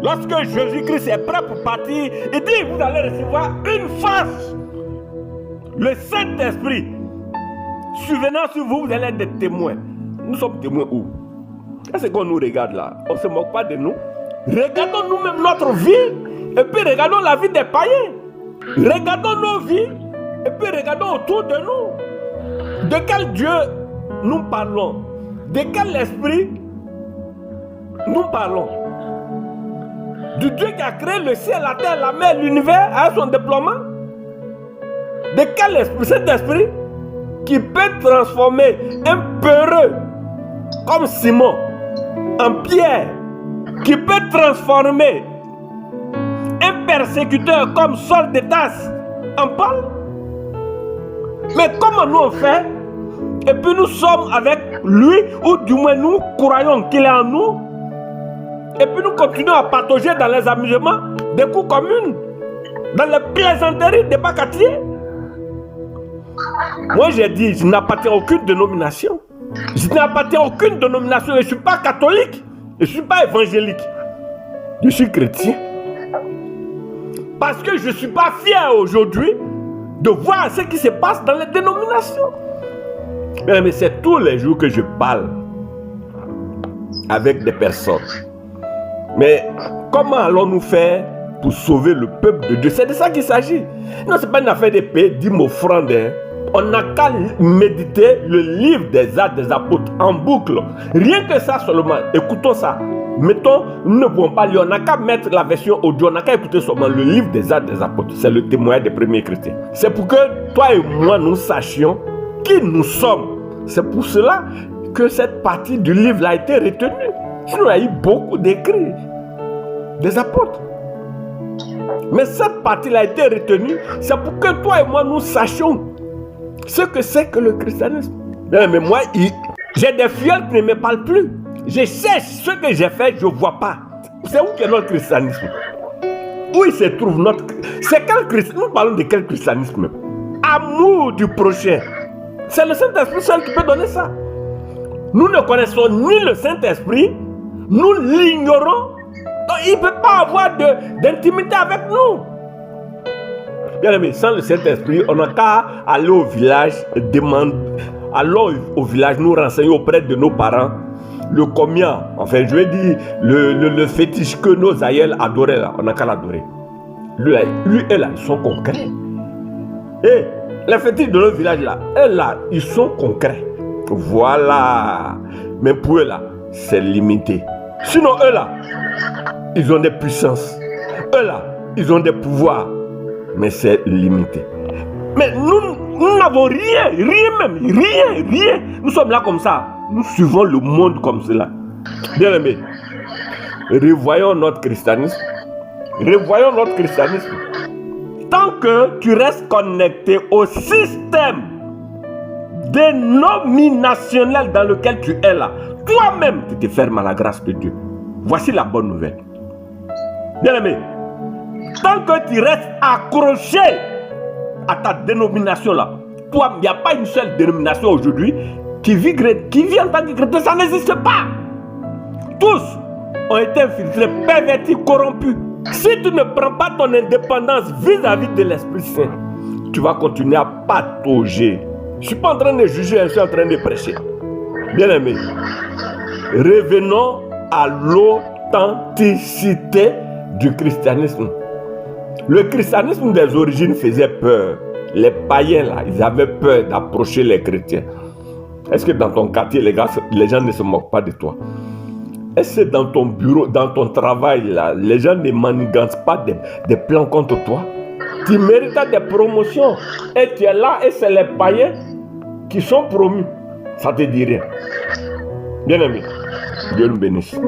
Lorsque Jésus-Christ est prêt pour partir, il dit, vous allez recevoir une force. Le Saint-Esprit. Survenant sur vous, vous allez être des témoins. Nous sommes témoins où? Est-ce qu'on nous regarde là? On ne se moque pas de nous. Regardons nous-mêmes notre vie et puis regardons la vie des païens. Regardons nos vies et puis regardons autour de nous. De quel Dieu nous parlons? De quel esprit nous parlons? Du Dieu qui a créé le ciel, la terre, la mer, l'univers à son déploiement? De quel esprit? Cet esprit qui peut transformer un peureux comme Simon en Pierre, qui peut transformer un persécuteur comme Saul de Tarse en Paul. Mais comment nous on fait? Et puis nous sommes avec lui, ou du moins nous croyons qu'il est en nous, et puis nous continuons à patauger dans les amusements des coups communes, dans les plaisanteries des bacatiers. Moi j'ai dit, je n'appartiens à aucune dénomination. Je n'appartiens à aucune dénomination. Je ne suis pas catholique. Je ne suis pas évangélique. Je suis chrétien. Parce que je ne suis pas fier aujourd'hui de voir ce qui se passe dans les dénominations. Mais c'est tous les jours que je parle avec des personnes. Mais comment allons-nous faire pour sauver le peuple de Dieu? C'est de ça qu'il s'agit. Non, ce n'est pas une affaire de payer 10 offrandes. On n'a qu'à méditer le livre des Actes des Apôtres en boucle. Rien que ça seulement. Écoutons ça. Mettons, nous ne pouvons pas lire. On n'a qu'à mettre la version audio. On n'a qu'à écouter seulement le livre des Actes des Apôtres. C'est le témoignage des premiers chrétiens. C'est pour que toi et moi, nous sachions qui nous sommes. C'est pour cela que cette partie du livre a été retenue. Sinon, il y a eu beaucoup d'écrits des apôtres. Mais cette partie-là a été retenue. C'est pour que toi et moi, nous sachions ce que c'est que le christianisme. Mais moi, j'ai des fioles qui ne me parlent plus. Je cherche ce que j'ai fait, je ne vois pas. C'est où est notre christianisme? Où il se trouve notre... C'est quel christianisme? Nous parlons de quel christianisme? Amour du prochain. C'est le Saint-Esprit seul qui peut donner ça. Nous ne connaissons ni le Saint-Esprit, nous l'ignorons. Donc il ne peut pas avoir d'intimité avec nous. Bien aimé, sans le Saint-Esprit, on n'a qu'à aller au village, allons au village, nous renseigner auprès de nos parents le combien, enfin je vais dire, le fétiche que nos aïeux adoraient là, on n'a qu'à l'adorer. Lui et là, ils sont concrets. Et les fétiches de nos villages là, eux là, ils sont concrets. Voilà. Mais pour eux là, c'est limité. Sinon eux là, ils ont des puissances. Eux là, ils ont des pouvoirs. Mais c'est limité. Mais nous n'avons rien. Nous sommes là comme ça. Nous suivons le monde comme cela. Bien aimé, revoyons notre christianisme. Tant que tu restes connecté au système dénominationnel dans lequel tu es là, toi-même, tu te fermes à la grâce de Dieu. Voici la bonne nouvelle. Bien aimé, tant que tu restes accroché à ta dénomination là, toi, il n'y a pas une seule dénomination aujourd'hui qui vit en tant que chrétien, ça n'existe pas. Tous ont été infiltrés, pervertis, corrompus. Si tu ne prends pas ton indépendance vis-à-vis de l'Esprit Saint, tu vas continuer à patauger. Je ne suis pas en train de juger, je suis en train de prêcher. Bien aimé, revenons à l'authenticité du christianisme. Le christianisme des origines faisait peur. Les païens là, ils avaient peur d'approcher les chrétiens. Est-ce que dans ton quartier, les gens ne se moquent pas de toi? Est-ce que dans ton bureau, dans ton travail là, les gens ne manigancent pas des plans contre toi? Tu mérites des promotions. Et tu es là et c'est les païens qui sont promus. Ça te dit rien. Bien aimé, Dieu nous bénisse.